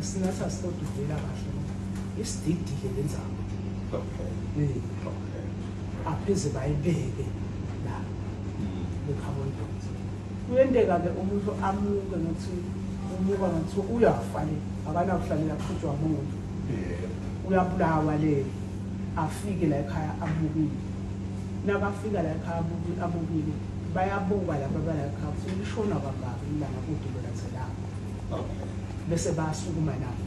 singathi asitoduvela kahle isididile lenzaba apheze bayibeke la le-carbon dioxide. Kuyenteka-ke umuntu amuke ngokuthi umuka ngathi uyafa le akanakuhlalela kukhutshwa umuntu uyabulawa le afike la ekhaya amukile. Nakafika la ekhaya amukile bayabuka laba bala ekhaya ukuthi lishona kangaki ilanga kudulo laselapho bese bayasukuma nabo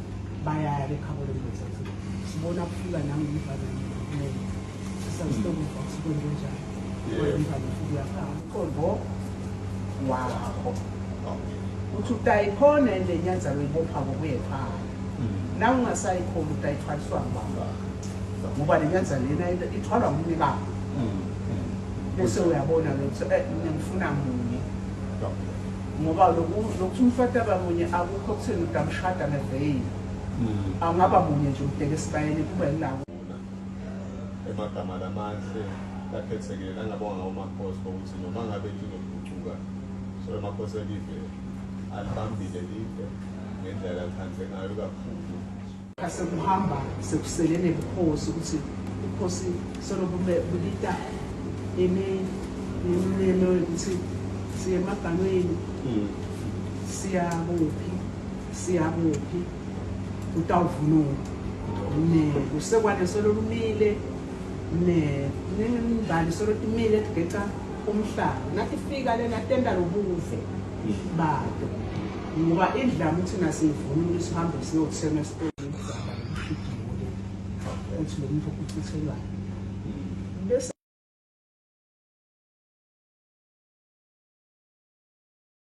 bayaya le-carbon dioxide. Sibona kufika nangumfana sisazitokuzwa kusibona njani umfana ufika khona wakho uthi utayikhona le nyanza uyibopha ngokuyekhaya na ungasayikhona utayithwaliswa ngibamba ngoba le nyanza lena ithwalwa ngumnikazi bese uyabona ukuthi ngifuna munye ngoba lokhu umfata bamunye akukho kutheni utamshada ngeveyini angaba munye nje ubheke esibayeni kube yilawo emagama lamahle lakhethekile angabonga umakhosi ukuthi noma ngabe linokuphucuka so emakhosi elive alibambile live ngendlela alithandle ngayo kakhulu asekuhamba sekuselene ubukhosi ukuthi ubukhosi solobube bulita imino ukuthi siye emaganweni siyabuphi utawuvunula kusekwane sololumile nembali solotimile egeca umhlaba nathi fika lena tenda lobuve bato ngoba idlamu thina siyivunula sihambe siyothenga esitolo ukuthi lo muntu ukuchithelwayo